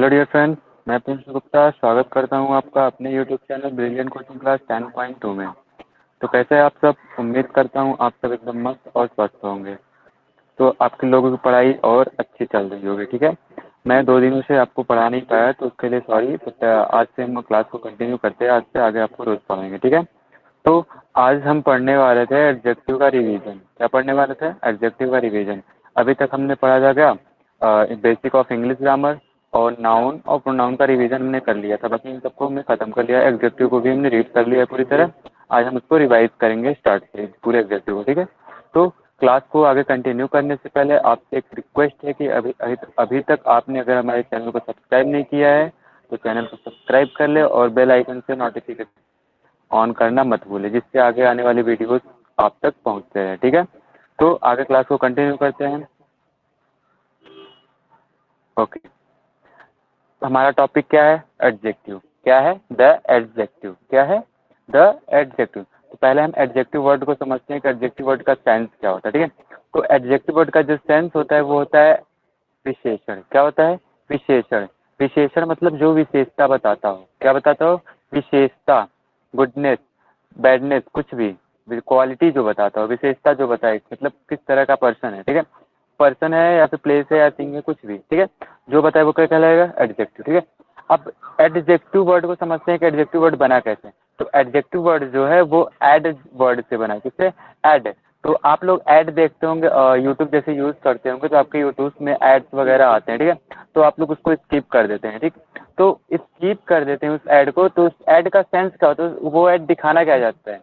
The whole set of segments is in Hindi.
हेलो डियर फ्रेंड्स, मैं प्रिंस गुप्ता स्वागत करता हूं आपका अपने YouTube channel brilliant coaching class 10.2 में। तो कैसे हैं आप सब? उम्मीद करता हूं आप सब एकदम मस्त और स्वस्थ होंगे। तो आपके लोगों की पढ़ाई और अच्छी चल रही होगी। ठीक है, मैं 2 दिनों से आपको पढ़ा नहीं पाया तो उसके लिए सॉरी, बट आज से हम क्लास को कंटिन्यू करते हैं। आज से आगे आपको रोज पढ़ाएंगे। ठीक है, तो आज हम पढ़ने वाले थे एडजेक्टिव का रिवीजन। क्या पढ़ने वाले थे? एडजेक्टिव का रिवीजन। अभी तक हमने पढ़ा था क्या? बेसिक ऑफ इंग्लिश ग्रामर और नाउन और प्रोनाउन का रिवीजन हमने कर लिया था। बाकी इन सबको हमने खत्म कर लिया। एडजेक्टिव को भी हमने रीड कर लिया है पूरी तरह। आज हम उसको रिवाइज करेंगे स्टार्ट से पूरे एडजेक्टिव को। ठीक है, तो क्लास को आगे कंटिन्यू करने से पहले आपसे एक रिक्वेस्ट है कि अभी तक आपने अगर हमारे चैनल को सब्सक्राइब नहीं किया है तो चैनल को सब्सक्राइब कर ले और बेल आइकन से नोटिफिकेशन ऑन करना मत भूले, जिससे आगे आने वाली वीडियोस आप तक पहुंचते रहे। ठीक है, तो आगे क्लास को कंटिन्यू करते हैं। ओके, हमारा टॉपिक क्या है? एडजेक्टिव। क्या है? The adjective. क्या है? The adjective. तो पहले हम एडजेक्टिव वर्ड को समझते हैं कि एडजेक्टिव वर्ड का सेंस क्या होता है। ठीक है, तो एडजेक्टिव वर्ड का जो सेंस होता है वो होता है विशेषण। क्या होता है? विशेषण। विशेषण मतलब जो विशेषता बताता हो। क्या बताता हो? विशेषता, गुडनेस, बैडनेस, कुछ भी क्वालिटी जो बताता हो, विशेषता जो बताए, मतलब किस तरह का पर्सन है। ठीक है, पर्सन है या फिर प्लेस है या थिंग है, कुछ भी। ठीक है, जो बताए वो क्या कहलाएगा? एडजेक्टिव। ठीक है, अब एडजेक्टिव वर्ड को समझते हैं कि एडजेक्टिव वर्ड बना कैसे। तो एडजेक्टिव वर्ड जो है वो एड वर्ड से बना है। किससे? एड। तो आप लोग ऐड देखते होंगे, यूट्यूब जैसे यूज करते होंगे, तो आपके यूट्यूब में एड्स वगैरह आते हैं। ठीक है, तो आप लोग उसको स्किप कर देते हैं। ठीक, तो स्किप कर देते हैं उस ऐड को। तो उस ऐड का सेंस क्या होता है? वो ऐड दिखाना क्या जाता है?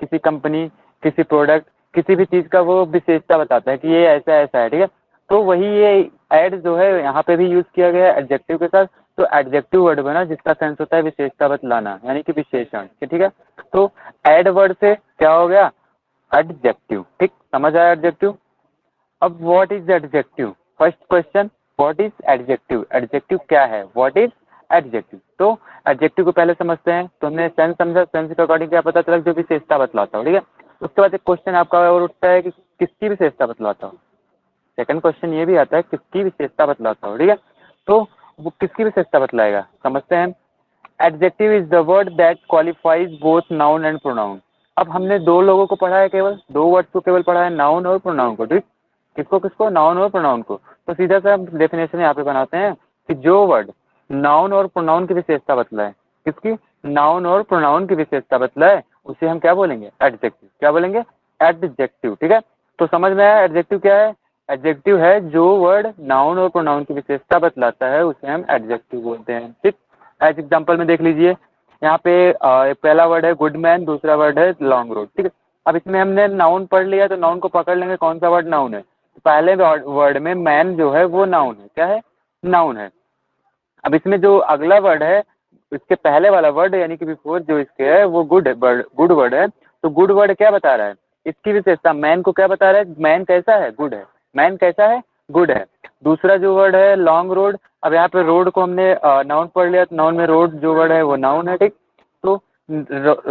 किसी कंपनी, किसी प्रोडक्ट, किसी भी चीज का वो विशेषता बताता है कि ये ऐसा ऐसा है। ठीक है, तो वही ये ऐड जो है यहाँ पे भी यूज किया गया है एडजेक्टिव के साथ। तो एडजेक्टिव वर्ड बना जिसका सेंस होता है विशेषता बतलाना, यानी कि विशेषण। ठीक है, तो एड वर्ड से क्या हो गया? एडजेक्टिव। ठीक, समझ आया एडजेक्टिव? अब what is adjective? First question, what is adjective? Adjective क्या है? What is adjective? तो एडजेक्टिव को पहले समझते हैं। तो हमने सेंस समझा, सेंस के अकॉर्डिंग क्या पता चला? जो विशेषता बतलाता हो। ठीक है, उसके बाद एक क्वेश्चन आपका और उठता है कि किसकी विशेषता बतलाता हो। सेकंड क्वेश्चन ये भी आता है किसकी विशेषता बतलाता हो। ठीक है, तो वो किसकी विशेषता बतलाएगा, समझते हैं। Adjective is the word that qualifies both noun and pronoun. अब हमने दो लोगों को पढ़ा है, केवल दो वर्ड्स को केवल पढ़ा है, नाउन और प्रोनाउन को। ठीक, किसको किसको? नाउन और प्रोनाउन को। तो सीधा सा हम डेफिनेशन यहाँ पे बनाते हैं कि जो वर्ड नाउन और प्रोनाउन की विशेषता बतलाए, किसकी? नाउन और प्रोनाउन की विशेषता बतलाए, उसे हम क्या बोलेंगे? एडजेक्टिव। क्या बोलेंगे? एडजेक्टिव। ठीक है, तो समझ में आया एडजेक्टिव क्या है? एडजेक्टिव है जो वर्ड नाउन और प्रोनाउन की विशेषता बतलाता है, उसे हम एडजेक्टिव बोलते हैं। ठीक, एज एग्जाम्पल में देख लीजिए, यहाँ पे पहला वर्ड है गुड मैन, दूसरा वर्ड है लॉन्ग रोड। ठीक है, अब इसमें हमने नाउन पढ़ लिया तो नाउन को पकड़ लेंगे, कौन सा वर्ड नाउन है। तो पहले वर्ड में मैन जो है वो नाउन है। क्या है? नाउन है। अब इसमें जो अगला वर्ड है, इसके पहले वाला वर्ड यानी कि बिफोर जो इसके है वो गुड वर्ड है। तो गुड वर्ड क्या बता रहा है? इसकी विशेषता मैन को क्या बता रहा है? मैन कैसा है? गुड है। मैन कैसा है? गुड है। दूसरा जो वर्ड है लॉन्ग रोड, अब यहाँ पे रोड को हमने नाउन पढ़ लिया, तो नाउन में रोड जो वर्ड है वो नाउन है। ठीक, तो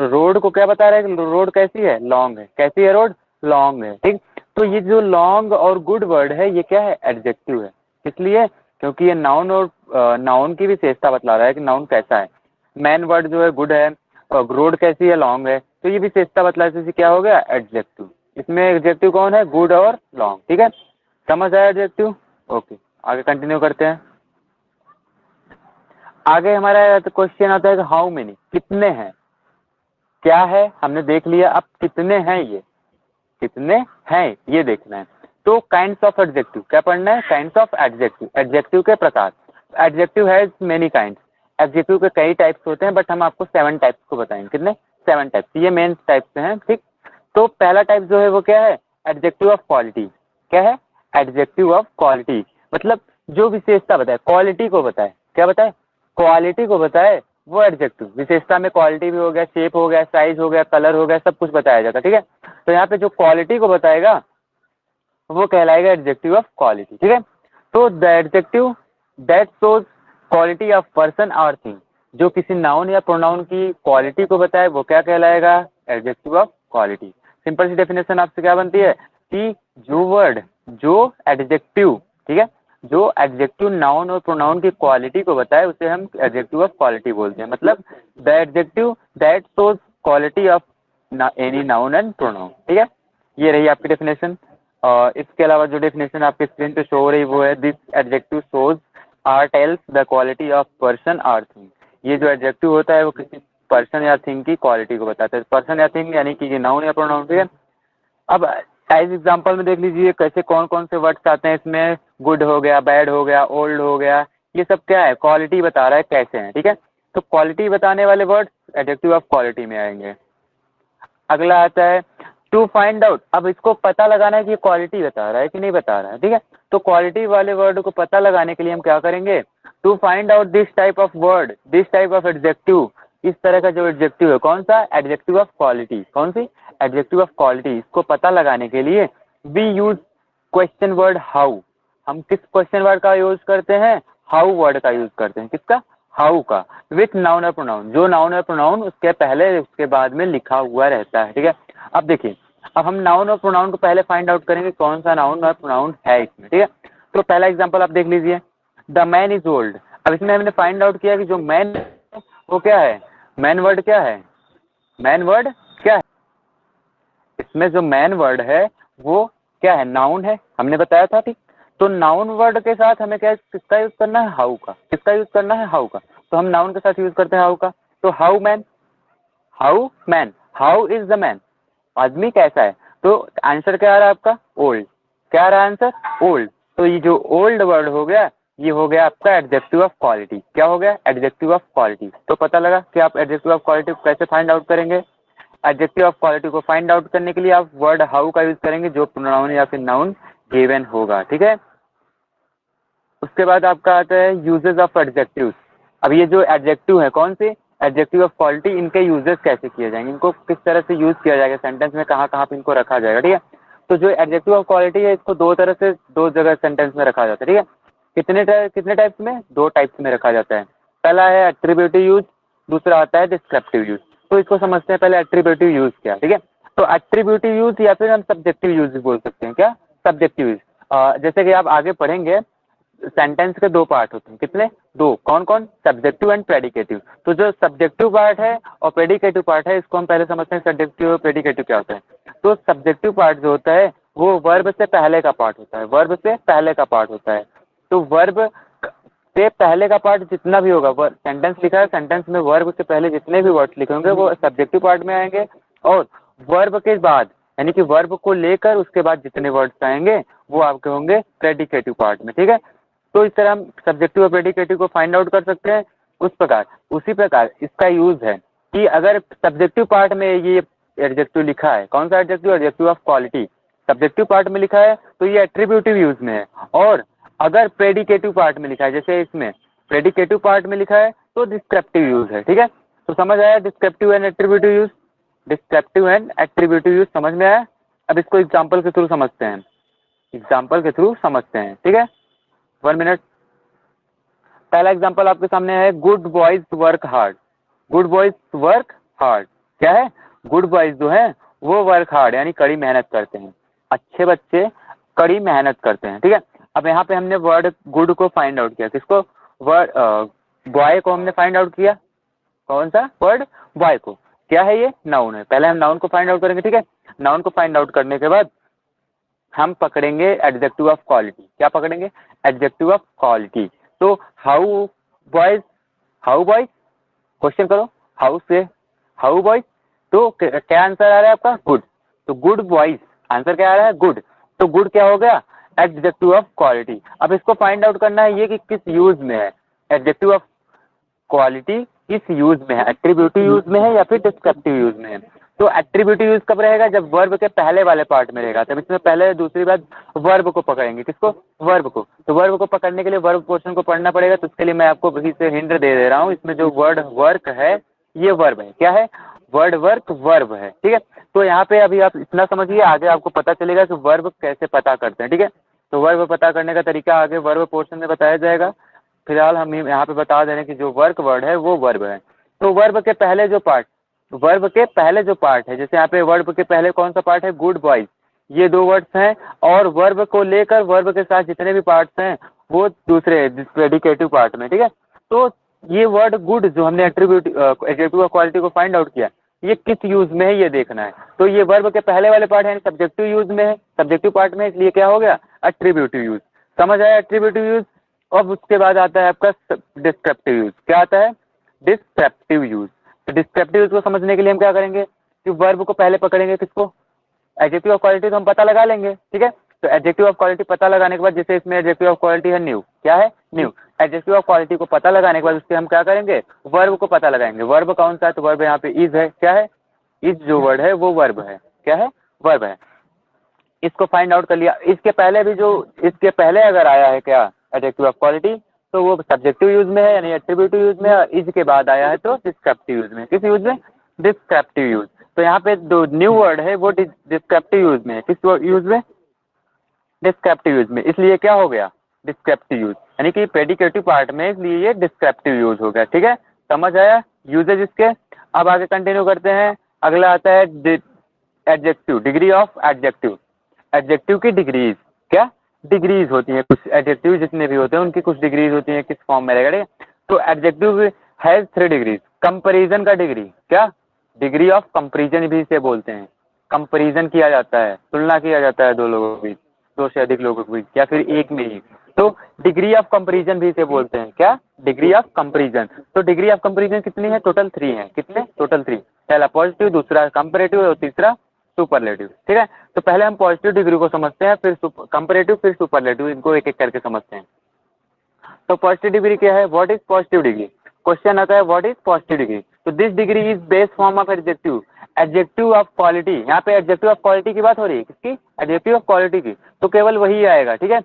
रोड को क्या बता रहा है? रोड कैसी है? लॉन्ग है। कैसी है रोड? लॉन्ग है। ठीक, तो ये जो लॉन्ग और गुड वर्ड है ये क्या है? एडजेक्टिव है। इसलिए क्योंकि ये नाउन और नाउन की विशेषता बतला रहा है कि नाउन कैसा है। मैन वर्ड जो है गुड है और रोड कैसी है? लॉन्ग है। तो ये विशेषता बतला जैसे क्या हो गया? एडजेक्टिव। इसमें एडजेक्टिव कौन है? गुड और लॉन्ग। ठीक है, समझ आया एडजेक्टिव? ओके, आगे कंटिन्यू करते हैं। आगे हमारा क्वेश्चन आता है हाउ मेनी, कितने हैं। क्या है हमने देख लिया, अब कितने हैं, ये कितने हैं ये देखना है। तो काइंड्स ऑफ एडजेक्टिव क्या पढ़ना है? काइंड्स ऑफ एडजेक्टिव, एडजेक्टिव के प्रकार। Adjective has many kinds. Adjective के कई टाइप्स होते हैं, बट हम आपको 7 टाइप्स को बताएंगे। कितने? 7 टाइप्स, ये मेन टाइप्स हैं। ठीक, तो पहला टाइप जो है वो क्या है? Adjective of quality. क्या है? एडजेक्टिव ऑफ क्वालिटी, मतलब जो विशेषता बताए, क्वालिटी को बताए। क्या बताए? क्वालिटी को बताए, वो एडजेक्टिव। विशेषता में क्वालिटी भी हो गया, शेप हो गया, साइज हो गया, कलर हो गया, सब कुछ बताया जाता है। ठीक है, तो यहाँ पे जो क्वालिटी को बताएगा वो कहलाएगा एडजेक्टिव ऑफ क्वालिटी। ठीक है, तो the adjective that shows quality of person और थिंग, जो किसी नाउन या प्रोनाउन की क्वालिटी को बताए वो क्या कहलाएगा? Adjective of quality. सिंपल सी डेफिनेशन आपसे क्या बनती है कि जो वर्ड, जो एडजेक्टिव, ठीक है, जो एडजेक्टिव नाउन और प्रोनाउन की क्वालिटी को बताए उसे हम एडजेक्टिव ऑफ क्वालिटी बोलते हैं। मतलब the adjective that shows quality of any noun and pronoun. ठीक है, ये रही आपकी डेफिनेशन। और इसके अलावा जो डेफिनेशन आपके स्क्रीन पे शो हो रही वो है this adjective shows or tells the quality of person or thing. ये जो एडजेक्टिव होता है वो किसी पर्सन या थिंग की क्वालिटी को बताता है। पर्सन या थिंग यानी कि ये नाउन या प्रोनाउन। ठीक है, अब एज एग्जांपल में देख लीजिए कैसे कौन कौन से वर्ड्स आते हैं इसमें। गुड हो गया, बैड हो गया, ओल्ड हो गया, ये सब क्या है, क्वालिटी बता रहा है कैसे हैं। ठीक है, तो क्वालिटी बताने वाले वर्ड्स एडजेक्टिव ऑफ क्वालिटी में आएंगे। अगला आता है टू फाइंड आउट। अब इसको पता लगाना है कि ये क्वालिटी बता रहा है कि नहीं बता रहा है। ठीक है, तो क्वालिटी वाले वर्ड को पता लगाने के लिए हम क्या करेंगे, to find out this type of word, this type of adjective, इस तरह का जो एडजेक्टिव है कौन सा, एडजेक्टिव ऑफ क्वालिटी। कौन सी, एडजेक्टिव ऑफ क्वालिटी। इसको पता लगाने के लिए we use question word how. हम किस क्वेश्चन वर्ड का यूज करते हैं, हाउ वर्ड का यूज करते हैं। किसका, हाउ का, विथ नाउन और प्रोनाउन। जो नाउन और प्रोनाउन उसके पहले उसके बाद में लिखा हुआ रहता है। ठीक है, अब देखिए, अब हम नाउन और प्रोनाउन को पहले फाइंड आउट करेंगे कौन सा नाउन और प्रोनाउन है इसमें। ठीक है, तो पहला एग्जांपल आप देख लीजिए, द मैन इज ओल्ड। अब इसमें हमने फाइंड आउट किया कि जो मैन वो क्या है, मैन वर्ड क्या है, मैन वर्ड क्या है, इसमें जो मैन वर्ड है वो क्या है, नाउन है, हमने बताया था। ठीक, तो नाउन वर्ड के साथ हमें क्या किसका यूज करना है, हाउ का। किसका यूज करना है, हाउ का। तो हम नाउन के साथ यूज करते हैं हाउ का। तो how man, how man, how is the man, आदमी कैसा है। तो आंसर क्या आ रहा है आपका, ओल्ड। क्या आ रहा है आंसर, ओल्ड। तो ये जो ओल्ड वर्ड हो गया ये हो गया आपका एडजेक्टिव ऑफ क्वालिटी। क्या हो गया, एडजेक्टिव ऑफ क्वालिटी। तो पता लगा कि आप एडजेक्टिव ऑफ क्वालिटी कैसे फाइंड आउट करेंगे। एडजेक्टिव ऑफ क्वालिटी को फाइंड आउट करने के लिए आप वर्ड हाउ का यूज करेंगे जो प्रोनाउन या फिर नाउन गिवन होगा। ठीक है, उसके बाद आपका आता है यूजेस ऑफ एडजेक्टिव्स। अब ये जो एडजेक्टिव है कौन से, एडजेक्टिव ऑफ क्वालिटी, इनके यूजेस कैसे किए जाएंगे, इनको किस तरह से यूज किया जाएगा सेंटेंस में, कहाँ कहाँ पे इनको रखा जाएगा। ठीक है, तो जो एडजेक्टिव ऑफ क्वालिटी है इसको दो तरह से दो जगह सेंटेंस में रखा जाता है। ठीक है, कितने टाइप्स में, दो टाइप्स में रखा जाता है। पहला है एट्रीब्यूटिव यूज, दूसरा आता है डिस्क्रिप्टिव यूज। तो इसको समझते हैं पहले एट्रीब्यूटिव यूज क्या। ठीक है, तो एट्रीब्यूटिव यूज या फिर हम सब्जेक्टिव यूज भी बोल सकते हैं। क्या, सब्जेक्टिव यूज। जैसे कि आप आगे पढ़ेंगे सेंटेंस के दो पार्ट होते हैं। कितने, दो। कौन कौन, सब्जेक्टिव एंड प्रेडिकेटिव। तो जो सब्जेक्टिव पार्ट है और प्रेडिकेटिव पार्ट है इसको हम पहले समझते हैं सब्जेक्टिव और प्रेडिकेटिव क्या होता है। तो सब्जेक्टिव पार्ट जो होता है वो वर्ब से पहले का पार्ट होता है, वर्ब से पहले का पार्ट होता है। तो वर्ब से पहले का पार्ट जितना भी होगा, सेंटेंस लिखा है, सेंटेंस में वर्ब से पहले जितने भी वर्ड्स लिखे होंगे वो सब्जेक्टिव पार्ट में आएंगे। और वर्ब के बाद यानी कि वर्ब को लेकर उसके बाद जितने वर्ड्स आएंगे वो आपके होंगे प्रेडिकेटिव पार्ट में। ठीक है, तो इस तरह हम सब्जेक्टिव और प्रेडिकेटिव को फाइंड आउट कर सकते हैं। उसी प्रकार इसका यूज है कि अगर सब्जेक्टिव पार्ट में ये एडजेक्टिव लिखा है, कौन सा adjective, adjective of quality, subjective part में लिखा है तो ये एट्रीब्यूटिव यूज में है। और अगर प्रेडिकेटिव पार्ट में लिखा है, जैसे इसमें प्रेडिकेटिव पार्ट में लिखा है तो डिस्क्रिप्टिव यूज है। ठीक है, तो समझ आया descriptive and attributive use, descriptive and attributive use समझ में आया। अब इसको एग्जाम्पल के थ्रू समझते हैं, एग्जाम्पल के थ्रू समझते हैं। ठीक है, 1 मिनट। पहला एग्जांपल आपके सामने है, good boys work hard. Good boys work hard क्या है, गुड बॉयज जो है वो वर्क हार्ड यानी कड़ी मेहनत करते हैं। अच्छे बच्चे कड़ी मेहनत करते हैं। ठीक है, अब यहाँ पे हमने वर्ड गुड को फाइंड आउट किया, किसको, वर्ड बॉय को हमने फाइंड आउट किया। कौन सा वर्ड, बॉय को। क्या है ये, नाउन है। पहले हम नाउन को फाइंड आउट करेंगे। ठीक है, नाउन को फाइंड आउट करने के बाद हम पकड़ेंगे एडजेक्टिव ऑफ क्वालिटी। क्या पकड़ेंगे, एडजेक्टिव ऑफ क्वालिटी। तो how boys, how boys, question करो, हाउ से हाउ बॉयज। तो क्या आंसर आ रहा है आपका, गुड। तो गुड बॉयज, आंसर क्या आ रहा है, गुड। तो गुड क्या हो गया, एडजेक्टिव ऑफ क्वालिटी। अब इसको फाइंड आउट करना है ये कि किस यूज में है, एडजेक्टिव ऑफ क्वालिटी किस यूज में है, एट्रीब्यूटिव यूज में है या फिर डिस्क्रिप्टिव यूज में है। तो एट्रीब्यूटिव यूज कब रहेगा, जब वर्ब के पहले वाले पार्ट में रहेगा। तब इसमें पहले दूसरी बात वर्ब को पकड़ेंगे, किसको, वर्ब को। तो वर्ब को पकड़ने के लिए वर्ब पोर्शन को पढ़ना पड़ेगा। तो उसके लिए मैं आपको वही से हिंट दे रहा हूँ, इसमें जो वर्ड वर्क है ये वर्ब है। क्या है, वर्ड वर्क वर्ब है। ठीक है, तो यहाँ पे अभी आप इतना समझिए, आगे आपको पता चलेगा कि वर्ब कैसे पता करते हैं। ठीक है, तो वर्ब पता करने का तरीका आगे वर्ब पोर्शन में बताया जाएगा। फिलहाल हम यहाँ पे बता दे रहे हैं कि जो वर्क वर्ड है वो वर्ब है। तो वर्ब के पहले जो पार्ट, वर्ब के पहले जो पार्ट है, जैसे यहाँ पे वर्ब के पहले कौन सा पार्ट है, गुड बॉयज, ये दो वर्ड्स हैं, और वर्ब को लेकर वर्ब के साथ जितने भी पार्ट्स हैं वो दूसरे प्रेडिकेटिव पार्ट में, ठीक है। तो ये वर्ड गुड जो हमने एट्रीब्यूट एडजेक्टिव ऑफ क्वालिटी को फाइंड आउट किया, ये किस यूज में है ये देखना है। तो ये वर्ब के पहले वाले पार्ट है सब्जेक्टिव यूज में है, सब्जेक्टिव पार्ट में, इसलिए क्या हो गया एट्रीब्यूटिव यूज। समझ आया एट्रीब्यूटिव यूज। अब उसके बाद आता है आपका डिस्क्रिप्टिव यूज। क्या आता है डिस्क्रिप्टिव यूज। तो डिस्क्रिप्टिव यूज को समझने के लिए हम क्या करेंगे कि वर्ब को पहले पकड़ेंगे, किसको एडजेक्टिव ऑफ क्वालिटी तो हम पता लगा लेंगे, ठीक है। तो एडजेक्टिव ऑफ क्वालिटी पता लगाने के बाद जैसे इसमें एडजेक्टिव ऑफ क्वालिटी है न्यू, क्या है न्यू। एडजेक्टिव ऑफ क्वालिटी को पता लगाने के बाद उसके हम क्या करेंगे वर्ब को पता लगाएंगे। वर्ब कौन सा है तो वर्ब यहाँ पे इज है, क्या है इज जो वर्ड है वो वर्ब है, क्या है वर्ब है। इसको फाइंड आउट कर लिया। इसके पहले भी जो इसके पहले अगर आया है क्या एडजेक्टिव ऑफ क्वालिटी तो वो सब्जेक्टिव यूज में है यानी एट्रीब्यूटिव यूज में, और इज के बाद आया है तो डिस्क्रिप्टिव यूज में। किस यूज में डिस्क्रिप्टिव यूज। तो यहाँ पे जो न्यू वर्ड है वो डिस्क्रिप्टिव यूज में है। किस यूज में डिस्क्रिप्टिव यूज में, इसलिए क्या हो गया डिस्क्रिप्टिव यूज यानी कि प्रेडिकेटिव पार्ट में, इसलिए ये डिस्क्रिप्टिव यूज हो गया, ठीक है। समझ आया यूजेज इसके। अब आगे कंटिन्यू करते हैं। अगला आता है adjective, degree of adjective. Adjective की डिग्रीज, क्या डिग्रीज होती हैं, कुछ एडजेक्टिव जितने भी होते हैं उनकी कुछ डिग्रीज होती हैं, किस फॉर्म में रहेगा। तो एडजेक्टिव हैज 3 डिग्रीज। कंपैरिजन का डिग्री, क्या डिग्री ऑफ कंपैरिजन भी इसे बोलते हैं। कंपैरिजन किया जाता है, तुलना किया जाता है दो लोगों के बीच, दो से अधिक लोगों के बीच या फिर एक में ही, तो डिग्री ऑफ कंपैरिजन भी इसे बोलते हैं, क्या डिग्री ऑफ कंपैरिजन। तो डिग्री ऑफ कंपैरिजन कितनी है टोटल 3 है। कितने टोटल 3, पहला पॉजिटिव, दूसरा कंपैरेटिव और तीसरा सुपरलेटिव, ठीक है। तो पहले हम पॉजिटिव डिग्री को समझते हैं, फिर कंपैरेटिव, फिर सुपरलेटिव, इनको एक एक करके समझते हैं। तो पॉजिटिव डिग्री क्या है, what is positive degree. Question आता है व्हाट इज पॉजिटिव डिग्री। तो this degree is base form of adjective, adjective of quality. यहाँ पे एडजेक्टिव ऑफ क्वालिटी की बात हो रही है, किसकी एडजेक्टिव ऑफ क्वालिटी की, तो केवल वही आएगा, ठीक है।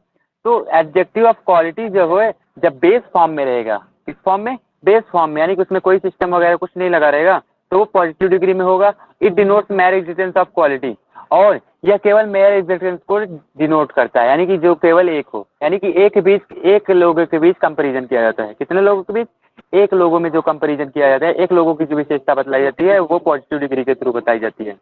तो एडजेक्टिव ऑफ क्वालिटी जो है जब बेस फॉर्म में रहेगा, किस फॉर्म में बेस फॉर्म में, यानी कि उसमें कोई सिस्टम वगैरह कुछ नहीं लगा रहेगा, तो वो पॉजिटिव डिग्री में होगा। It denotes mayor existence of quality, और यह केवल मेयर एग्जिस्टेंस को डिनोट करता है, यानी कि जो केवल एक हो, यानी कि एक के बीच, एक लोगों के बीच कंपैरिजन किया जाता है। कितने लोगों के बीच, एक लोगों में जो कंपैरिजन किया जाता है, एक लोगों की जो विशेषता बतलाई जाती है वो पॉजिटिव डिग्री के थ्रू बताई जाती है।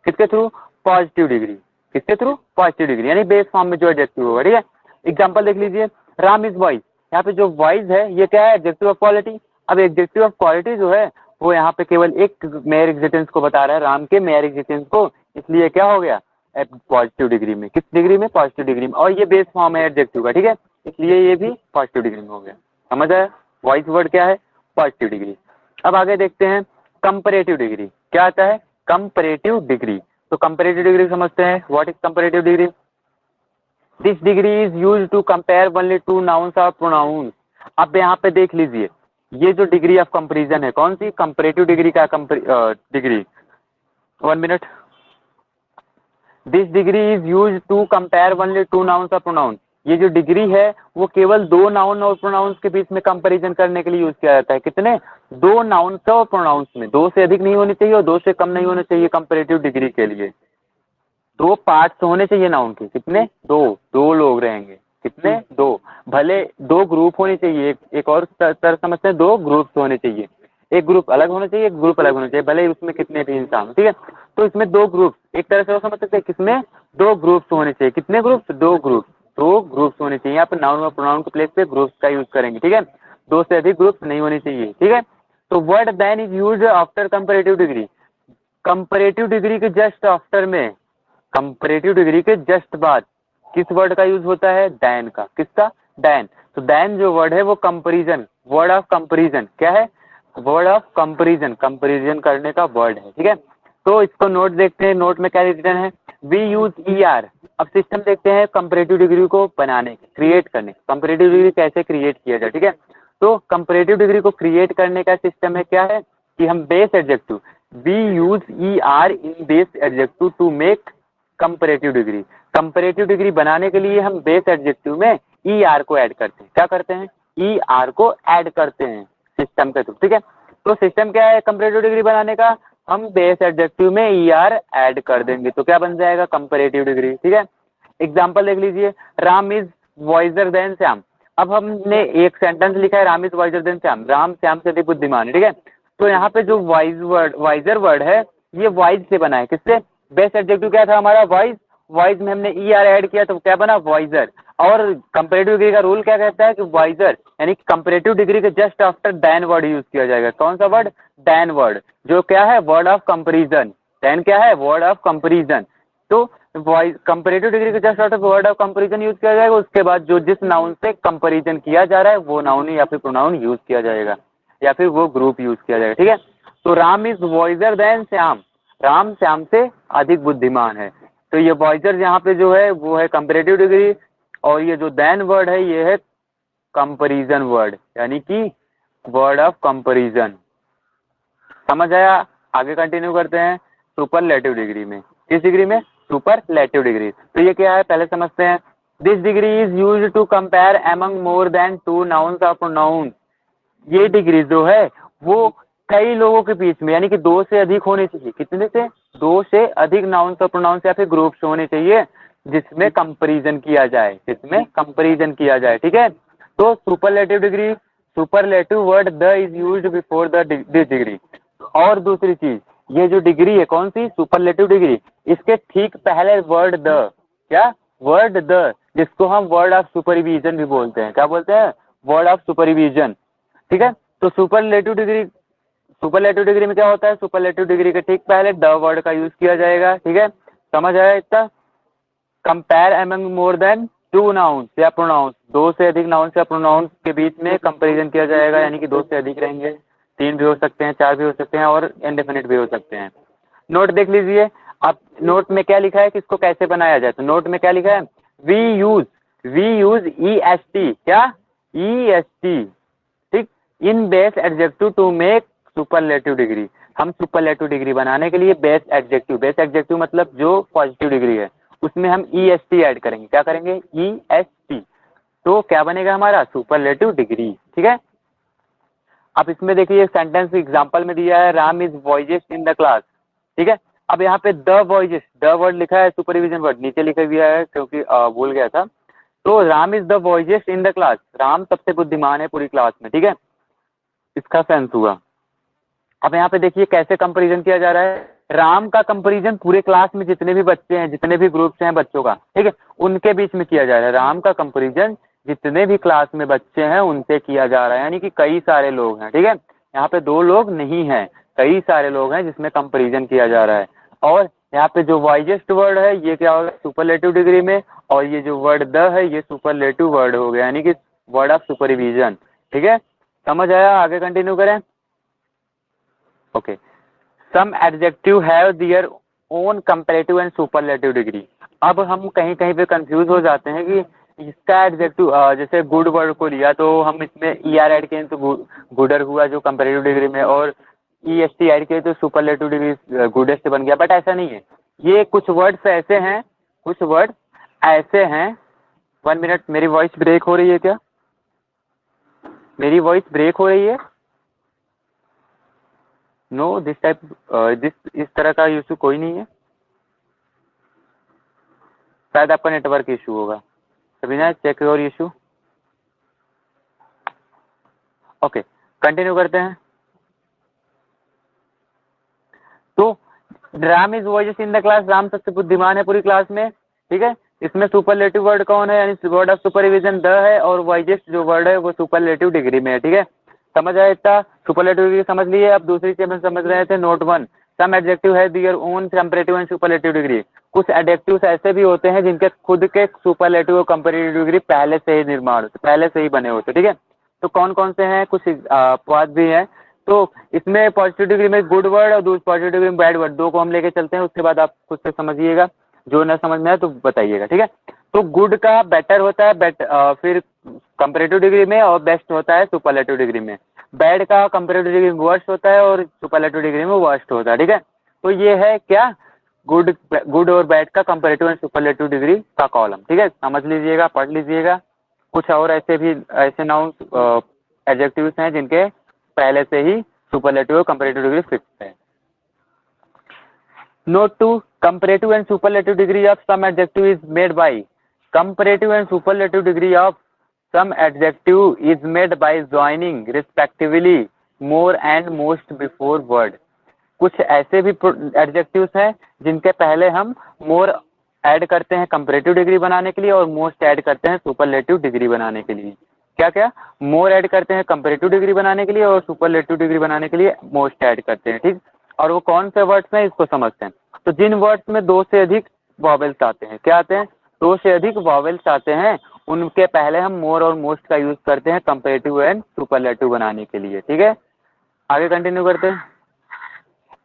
किसके थ्रू पॉजिटिव डिग्री, किसके थ्रू पॉजिटिव डिग्री, यानी बेस फॉर्म में जो एडजेक्टिव होगा, ठीक है। एग्जांपल देख लीजिए, राम इज वाइज। यहाँ पे जो वाइज है ये क्या है एडजेक्टिव ऑफ क्वालिटी। अब एडजेक्टिव ऑफ क्वालिटी जो है वो यहाँ पे केवल एक मेयर एग्जिस्टेंस को बता रहा है, राम के मेयर एग्जिस्टेंस को, इसलिए क्या हो गया पॉजिटिव डिग्री में। किस डिग्री में पॉजिटिव डिग्री में, और ये बेस फॉर्म है एडजेक्टिव का, ठीक है, इसलिए ये भी पॉजिटिव डिग्री में हो गया। समझ आया वाइज वर्ड क्या है पॉजिटिव डिग्री। अब आगे देखते हैं कंपैरेटिव डिग्री। क्या आता है कंपैरेटिव डिग्री। तो कंपैरेटिव डिग्री समझते हैं, what is comparative degree. This degree is used to compare only two nouns और प्रोनाउंस। अब यहाँ पे देख लीजिए ये जो डिग्री ऑफ कंपैरिजन है कौन सी कंपैरेटिव डिग्री का degree, 1 minute. This degree is used to compare only two nouns और प्रोनाउन। ये जो डिग्री है वो केवल 2 नाउन और प्रोनाउंस के बीच में कंपैरिजन करने के लिए यूज किया जाता है। कितने 2 नाउन्स और प्रोनाउंस में, 2 से अधिक नहीं होनी चाहिए और 2 से कम नहीं होने चाहिए कंपैरेटिव डिग्री के लिए। 2 पार्ट्स होने चाहिए नाउन के, कितने 2 लोग रहेंगे, कितने 2, भले 2 ग्रुप होने चाहिए, एक और तरह समझते हैं 2 ग्रुप्स होने चाहिए, एक ग्रुप अलग होना चाहिए, एक ग्रुप अलग होना चाहिए, भले उसमें कितने भी इंसान हो, ठीक है। तो इसमें 2 ग्रुप, एक तरह से वो समझ सकते हैं किसमें 2 ग्रुप्स होने चाहिए। कितने ग्रुप्स 2 ग्रुप्स होने चाहिए। यहाँ पे नाउन और प्रोनाउन के प्लेस पे ग्रुप्स का यूज करेंगे, ठीक है। 2 से अधिक ग्रुप्स नहीं होने चाहिए, ठीक है। तो word than is used after comparative degree. Comparative degree के जस्ट आफ्टर में, कंपैरेटिव डिग्री के जस्ट बाद किस वर्ड का यूज होता है देन का। किसका देन। तो देन जो वर्ड है वो कंपैरिजन, वर्ड ऑफ कंपैरिजन, क्या है वर्ड ऑफ कंपैरिजन, कंपैरिजन करने का वर्ड है, ठीक है। तो इसको नोट देखते हैं, नोट में क्या रिटर्न है वी यूज ER। अब सिस्टम देखते हैं कंपैरेटिव डिग्री को बनाने, क्रिएट करने, कंपैरेटिव डिग्री कैसे क्रिएट किया जाए, ठीक है। तो कंपैरेटिव डिग्री को क्रिएट करने का सिस्टम है क्या है कि हम base adjective, we use ER in base adjective to make comparative degree. Comparative degree बनाने के लिए हम बेस एडजेक्टिव में ER को ऐड करते हैं। क्या करते हैं ER को ऐड करते हैं सिस्टम के थ्रू, ठीक है। तो सिस्टम क्या है कंपैरेटिव डिग्री बनाने का, हम बेस एडजेक्टिव में ER ऐड कर देंगे तो क्या बन जाएगा कंपैरेटिव डिग्री, ठीक है। एग्जांपल देख लीजिए, Ram is visor then Shyam. अब हमने एक सेंटेंस लिखा है Ram is visor then Shyam, Ram Shyam से अधिक बुद्धिमान है, ठीक है। तो यहाँ पे जो वाइजर वर्ड है ये वाइज से बना है, किससे बेस एडजेक्टिव क्या था हमारा वाइज, वॉइस में हमने ई आर ऐड किया तो क्या बना वॉइजर। और कंपेरेटिव डिग्री का रूल क्या कहता है कि वॉइजर यानी कंपेरेटिव डिग्री के just after than word use किया जाएगा। कौन सा वर्ड? देन वर्ड, जो क्या है वर्ड ऑफ कंपेरिजन। देन क्या है? Word of comparison. तो वॉइस कंपेरेटिव डिग्री के just after word of comparison use किया जाएगा, उसके बाद जो जिस नाउन से कंपेरिजन किया जा रहा है वो नाउन या फिर प्रोनाउन यूज किया जाएगा या फिर वो ग्रुप यूज किया जाएगा। ठीक है, तो Ram is wiser than Shyam, Ram Shyam से अधिक बुद्धिमान है। तो ये वॉइजर यहाँ पे जो है वो है कंपेरेटिव डिग्री, और ये जो देन वर्ड है ये है कंपेरिजन वर्ड यानी कि वर्ड ऑफ कंपेरिजन। समझ आया? आगे कंटिन्यू करते हैं सुपरलेटिव डिग्री में। किस डिग्री में? Superlative degree. तो ये क्या है पहले समझते हैं। This degree is used to compare among more than two nouns और प्रोनाउन। ये डिग्री जो है वो कई लोगों के बीच में यानी कि दो से अधिक होने चाहिए। कितने से? दो से अधिक नाउन्स और प्रोनाउंस या फिर ग्रुप्स होने चाहिए जिसमें कंपैरिजन किया जाए, जिसमें कंपैरिजन किया जाए। ठीक है, तो superlative degree, superlative word the is used before the this degree. और दूसरी चीज, ये जो डिग्री है कौन सी? सुपरलेटिव डिग्री, इसके ठीक पहले वर्ड द, क्या वर्ड द, जिसको हम वर्ड ऑफ सुपरविजन भी बोलते हैं। क्या बोलते हैं? Word of supervision. ठीक है, तो सुपरलेटिव डिग्री, सुपरलेटिव डिग्री में क्या होता है? सुपरलेटिव डिग्री के ठीक पहले द वर्ड का यूज किया जाएगा। ठीक है, समझ आया इतना? Compare among more than two nouns या प्रोनाउंस, दो से अधिक नाउन्स या प्रोनाउंस के बीच में कंपैरिजन किया जाएगा यानी कि दो से अधिक रहेंगे, तीन भी हो सकते हैं, चार भी हो सकते हैं और इंडेफिनिट भी हो सकते हैं। नोट देख लीजिए, अब नोट में क्या लिखा है, किसको कैसे बनाया जाए। तो नोट में क्या लिखा है? We use E S T, क्या ई एस टी, ठीक, in base adjective to make superlative degree. हम सुपरलेटिव डिग्री बनाने के लिए बेस एडजेक्टिव, बेस एडजेक्टिव मतलब जो पॉजिटिव डिग्री है उसमें हम ई एस टी ऐड करेंगे। क्या करेंगे? ई एस टी। तो क्या बनेगा हमारा? Superlative degree. ठीक है, अब इसमें देखिए सेंटेंस एग्जांपल में दिया है Ram is wisest in the class. ठीक है, अब यहाँ पे द वॉइजेस्ट, द वर्ड लिखा है, सुपरविजन वर्ड नीचे लिखा गया है क्योंकि भूल गया था। तो Ram is the वॉइजेस्ट in the class, Ram सबसे बुद्धिमान है पूरी क्लास में। ठीक है, इसका सेंस हुआ। अब यहाँ पे देखिए कैसे कंपैरिजन किया जा रहा है। राम का कंपैरिजन पूरे क्लास में जितने भी बच्चे हैं, जितने भी ग्रुप्स हैं बच्चों का, ठीक है, उनके बीच में किया जा रहा है। राम का कंपैरिजन जितने भी क्लास में बच्चे हैं उनसे किया जा रहा है यानी कि कई सारे लोग हैं। ठीक है, यहाँ पे दो लोग नहीं हैं, कई सारे लोग हैं जिसमें कंपैरिजन किया जा रहा है। और यहाँ पे जो वाइजेस्ट वर्ड है ये क्या होगा? सुपरलेटिव डिग्री में, और ये जो वर्ड द है ये सुपरलेटिव वर्ड हो गया यानी कि वर्ड ऑफ सुपरविजन। ठीक है, समझ आया? आगे कंटिन्यू करें। Okay, some adjective have their own comparative and superlative degree. अब हम कहीं कहीं पे कंफ्यूज हो जाते हैं कि इसका एडजेक्टिव, जैसे गुड वर्ड को लिया तो हम इसमें ई आर ऐड किए तो गुडर हुआ जो कंपैरेटिव डिग्री में, और ई एस टी ऐड किए तो सुपरलेटिव डिग्री गुडेस्ट बन गया। बट ऐसा नहीं है, ये कुछ वर्ड्स ऐसे हैं, कुछ वर्ड ऐसे हैं। 1 मिनट, मेरी वॉइस ब्रेक हो रही है क्या? मेरी वॉइस ब्रेक हो रही है? नो, दिस टाइप, इस तरह का इशू कोई नहीं है, शायद आपका नेटवर्क इशू होगा। Sabina, check your issue. Okay, continue करते हैं। तो Ram is wisest in the class, Ram सबसे बुद्धिमान है पूरी क्लास में। ठीक है, इसमें सुपरलेटिव वर्ड कौन है यानी वर्ड ऑफ सुपरविजन द है, और वॉइजेस्ट जो वर्ड है वो सुपरलेटिव डिग्री में है। ठीक है, समझ आया इतना? सुपरलेटिव डिग्री समझ लिए। अब दूसरी चीज हम समझ रहे थे, नोट 1, सम एडजेक्टिव है there own comparative and superlative degree. कुछ एडजेक्टिव्स ऐसे भी होते हैं जिनके खुद के सुपरलेटिव और कंपैरेटिव डिग्री पहले से ही निर्माण होते, पहले से ही बने होते। ठीक है, तो कौन कौन से हैं? कुछ पॉज भी हैं। तो इसमें पॉजिटिव डिग्री में गुड वर्ड और दूसरी पॉजिटिव डिग्री में बैड वर्ड, दो को हम लेके चलते हैं, उसके बाद आप खुद से समझिएगा, जो ना समझ में आए तो बताइएगा। ठीक है, तो गुड का बेटर होता है फिर कंपैरेटिव डिग्री में, और बेस्ट होता है सुपरलेटिव डिग्री में। बैड का कंपैरेटिव डिग्री में वर्स्ट होता है और सुपरलेटिव डिग्री में वर्स्ट होता है। ठीक है, तो ये है क्या? गुड और बैड का कंपैरेटिव एंड सुपरलेटिव डिग्री का कॉलम। ठीक है, समझ लीजिएगा, पढ़ लीजिएगा। कुछ और ऐसे भी ऐसे नाउन एडजेक्टिव्स हैं जिनके पहले से ही सुपरलेटिव और कंपैरेटिव डिग्री फिक्स है। Note 2, comparative and superlative degree of some adjective is made by, comparative and superlative degree of some adjective is made by joining respectively more and most before word. कुछ ऐसे भी एडजेक्टिव्स हैं जिनके पहले हम मोर ऐड करते हैं कंपैरेटिव डिग्री बनाने के लिए और मोस्ट ऐड करते हैं सुपरलेटिव डिग्री बनाने के लिए। क्या क्या? मोर ऐड करते हैं कंपैरेटिव डिग्री बनाने के लिए और सुपरलेटिव डिग्री बनाने के लिए मोस्ट ऐड करते हैं, ठीक। और वो कौन से वर्ड्स हैं इसको समझते हैं। तो जिन वर्ड्स में 2 से अधिक वॉवेल्स आते हैं, क्या आते हैं? 2 से अधिक वॉवेल्स आते हैं, उनके पहले हम मोर और मोस्ट का यूज करते हैं कंपैरेटिव एंड सुपरलेटिव बनाने के लिए, ठीक है। आगे कंटिन्यू करते हैं।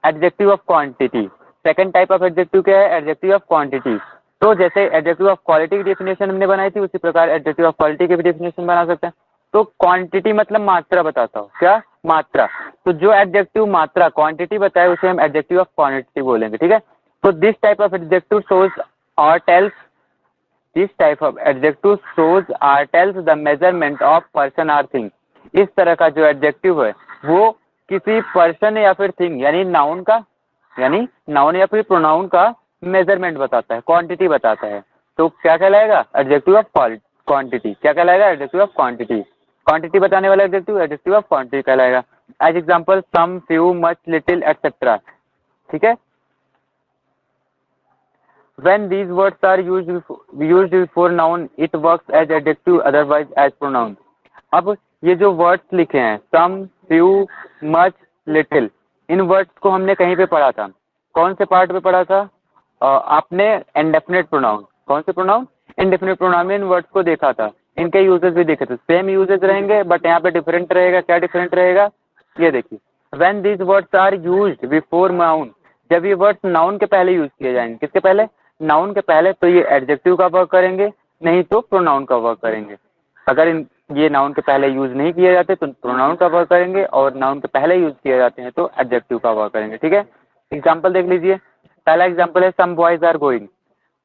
Adjective of quantity, second type of adjective क्या है? Adjective of quantity. तो जैसे एडजेक्टिव ऑफ क्वालिटी की डेफिनेशन हमने बनाई थी, उसी प्रकार एडजेक्टिव ऑफ क्वालिटी की भी डेफिनेशन बना सकते हैं। तो क्वांटिटी मतलब मात्रा बताता हूँ, क्या? मात्रा। तो जो एडजेक्टिव मात्रा क्वांटिटी बताए उसे हम एडजेक्टिव ऑफ क्वांटिटी बोलेंगे, ठीक है। तो this type of adjective shows और tells, this type of adjective shows or tells the measurement of person or thing. इस तरह का जो एडजेक्टिव है वो किसी पर्सन या फिर थिंग यानी नाउन का, यानी नाउन या फिर प्रोनाउन का मेजरमेंट बताता है, क्वांटिटी बताता है। तो क्या कहलाएगा? Adjective of quantity. क्या कहलाएगा? Adjective of quantity. क्वांटिटी बताने वाला एडजेक्टिव एडजेक्टिव ऑफ क्वांटिटी कहलाएगा। As example some, few, much, little etcetera, ठीक है। When these words are used before noun, it works as adjective, otherwise as pronoun. अब ये जो वर्ड्स लिखे हैं सम, फ्यू, मच, लिटिल, इन वर्ड्स को हमने कहीं पे पढ़ा था, कौन से पार्ट पे पढ़ा था? आपने इंडेफिनिट प्रोनाउन, कौन से प्रोनाउन? इंडेफिनिट प्रोनाउन में इन वर्ड्स को देखा था, इनके यूजेस भी देखे थे। सेम यूजेस रहेंगे बट यहाँ पे डिफरेंट रहेगा। क्या डिफरेंट रहेगा? ये देखिए, when these words are used before noun, जब ये वर्ड्स नाउन के पहले यूज किए जाएंगे, किसके पहले? नाउन के पहले, तो ये एडजेक्टिव का वर्क करेंगे, नहीं तो प्रोनाउन का वर्क करेंगे। अगर ये नाउन के पहले यूज नहीं किए जाते तो प्रोनाउन का वर्क करेंगे, और नाउन के पहले यूज किए जाते हैं तो एडजेक्टिव का वर्क करेंगे, ठीक है। एग्जाम्पल देख लीजिए। पहला एग्जाम्पल है सम बॉयज आर गोइंग,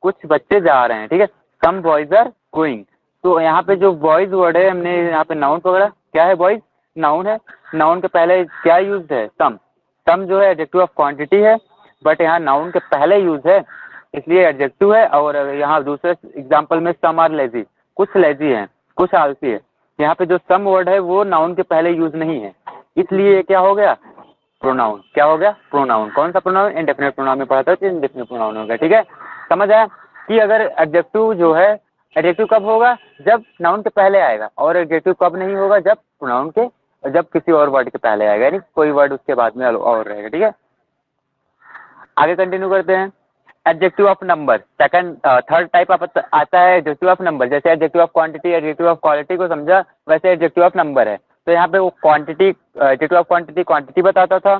कुछ बच्चे जा रहे हैं, ठीक है। सम बॉयज आर गोइंग, तो यहाँ पे जो बॉयज वर्ड है हमने यहाँ पे नाउन पकड़ा, क्या है? बॉयज नाउन है। नाउन के पहले क्या यूज है? सम। सम जो है एडजेक्टिव ऑफ क्वांटिटी है, बट यहाँ नाउन के पहले यूज है इसलिए एडजेक्टिव है। और यहाँ दूसरे एग्जाम्पल में सम आर लेजी, कुछ लेजी हैं, कुछ आलसी है। यहाँ पे जो सम वर्ड है वो नाउन के पहले यूज नहीं है, इसलिए क्या हो गया? प्रोनाउन। क्या हो गया? प्रोनाउन। कौन सा प्रोनाउन? इंडेफिनिट प्रोनाउन में पढ़ा था तो इंडेफिनिट प्रोनाउन हो गया, ठीक है। समझ आया कि अगर एडजेक्टिव जो है, एडजेक्टिव कब होगा? जब नाउन के पहले आएगा, और एडजेक्टिव कब नहीं होगा? जब प्रोनाउन के, जब किसी और वर्ड के पहले आएगा, यानी कोई वर्ड उसके बाद में और रहेगा, ठीक है। आगे कंटिन्यू करते हैं। Adjective of number, second third type आता है एडजेक्टिव ऑफ नंबर। जैसे adjective of quantity, adjective of quality को समझा, वैसे एडजेक्टिव ऑफ नंबर है। तो यहाँ पे वो quantity, adjective of quantity quantity बताता था,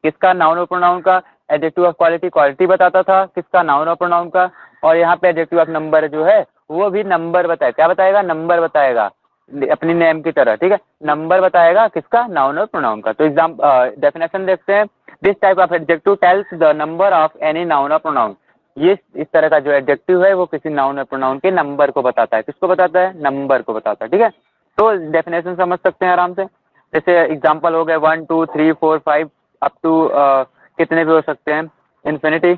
किसका? नाउन और प्रोनाउन का। एडजेक्टिव ऑफ क्वालिटी क्वालिटी बताता था, किसका? नाउन और प्रोनाउन का। और यहाँ पे एडजेक्टिव ऑफ नंबर जो है वो भी नंबर बताएगा। क्या बताएगा? नंबर बताएगा, अपनी नेम की तरह, ठीक है। नंबर बताएगा, किसका? नाउन और प्रोनाउन का। तो डेफिनेशन देखते हैं। This type of adjective tells the number of any noun और प्रोनाउन। ये इस तरह का जो एडजेक्टिव है वो किसी नाउन और प्रोनाउन के नंबर को बताता है। किसको बताता है? नंबर को बताता है, ठीक है। तो डेफिनेशन समझ सकते हैं आराम से। जैसे एग्जाम्पल हो गए 1 2 3 4 5 अप टू कितने भी हो सकते हैं, infinity.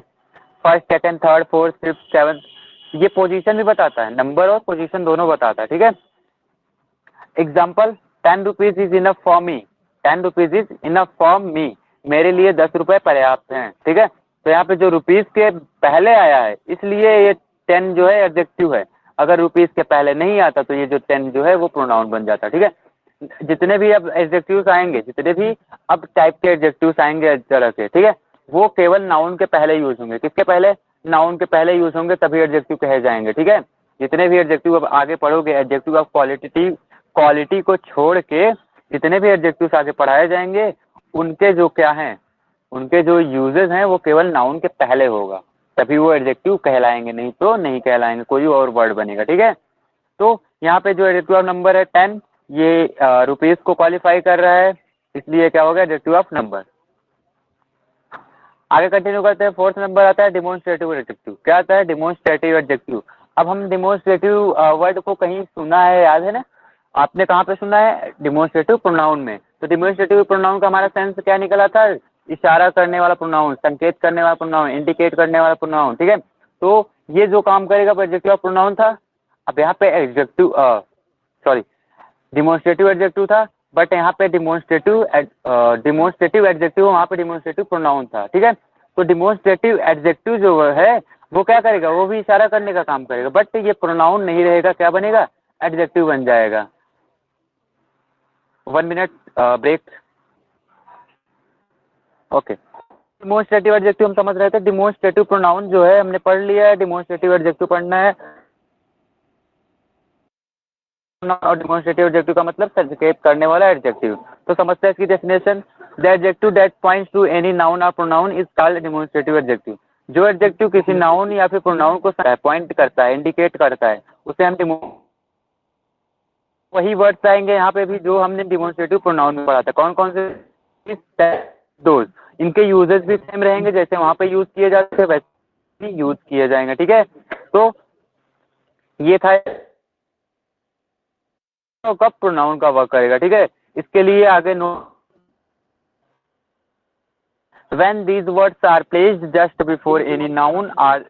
First, second, third, fourth, fifth, seventh, ये पोजीशन भी बताता है, नंबर और पोजीशन दोनों बताता है, ठीक है। Example 10 rupees is enough for me, 10 rupees is enough for me, मेरे लिए 10 रुपए पर्याप्त हैं, ठीक है। तो यहाँ पे जो रुपीज के पहले आया है इसलिए ये 10 जो है एडजेक्टिव है। अगर रुपीज के पहले नहीं आता तो ये जो 10 जो है वो प्रोनाउन बन जाता है, ठीक है। जितने भी अब एडजेक्टिव्स आएंगे, जितने भी अब टाइप के एडजेक्टिव्स आएंगे इस तरह के, ठीक है, वो केवल नाउन के पहले यूज होंगे। किसके पहले? नाउन के पहले यूज होंगे, तभी एडजेक्टिव कहे जाएंगे, ठीक है। जितने भी एडजेक्टिव अब आगे पढ़ोगे, एडजेक्टिव ऑफ क्वालिटी को छोड़ के जितने भी एडजेक्टिव्स आगे पढ़ाए जाएंगे, उनके जो क्या हैं, उनके जो यूजेस हैं वो केवल नाउन के पहले होगा, तभी वो एडजेक्टिव कहलाएंगे, नहीं तो नहीं कहलाएंगे, कोई और वर्ड बनेगा, ठीक है। तो यहाँ पे जो एडजेक्टिव ऑफ नंबर है 10, ये रुपीज को क्वालिफाई कर रहा है, इसलिए क्या होगा? Adjective of number. आगे कंटिन्यू करते हैं। फोर्थ नंबर आता है डिमोन्स्ट्रेटिव एडजेक्टिव। क्या आता है? Demonstrative adjective. अब हम डिमोन्स्ट्रेटिव वर्ड को कहीं सुना है, याद है ना? आपने कहाँ पे सुना है? डिमोन्स्ट्रेटिव प्रोनाउन में। तो डिमोन्स्ट्रेटिव प्रोनाउन का हमारा सेंस क्या निकला था? इशारा करने वाला प्रोनाउन, संकेत करने वाला प्रोनाउन, इंडिकेट करने वाला प्रोनाउन, ठीक है। तो ये जो काम करेगा वो एडजेक्टिव ऑफ प्रोनाउन था। अब यहाँ पे एडजेक्टिव डिमोन्स्ट्रेटिव एडजेक्टिव था, बट यहाँ पे डिमोन्स्ट्रेटिव एडजेक्टिव, वहाँ पे डिमोन्स्ट्रेटिव प्रोनाउन था, ठीक है। तो डिमोन्स्ट्रेटिव एडजेक्टिव जो है वो क्या करेगा, वो भी इशारा करने का काम करेगा, बट ये प्रोनाउन नहीं रहेगा, क्या बनेगा, एडजेक्टिव बन जाएगा। 1 minute break. Okay, demonstrative adjective हम समझ रहे थे। डिमोन्स्ट्रेटिव प्रोनाउन जो है हमने पढ़ लिया है, डिमोन्स्ट्रेटिव एडजेक्टिव पढ़ना है। और डिमोन्स्ट्रेटिव एडजेक्टिव का मतलब संकेत करने वाला एडजेक्टिव। तो समझते हैं इसकी definition. The adjective that points to any noun और pronoun is called demonstrative adjective. जो एडजेक्टिव किसी नाउन या फिर प्रोनाउन को पॉइंट करता है, इंडिकेट करता है, उसे हम वही वर्ड्स आएंगे यहाँ पे भी जो हमने डिमोन्स्ट्रेटिव प्रोनाउन में पढ़ा था। कौन कौन से, दोज। इनके यूजेस भी सेम रहेंगे, जैसे वहां पे यूज किए जाते थे वैसे ही यूज किए जाएंगे। ठीक है, तो ये था कब प्रोनाउन का वर्क करेगा। ठीक है, इसके लिए आगे no, when these words are placed just before any noun or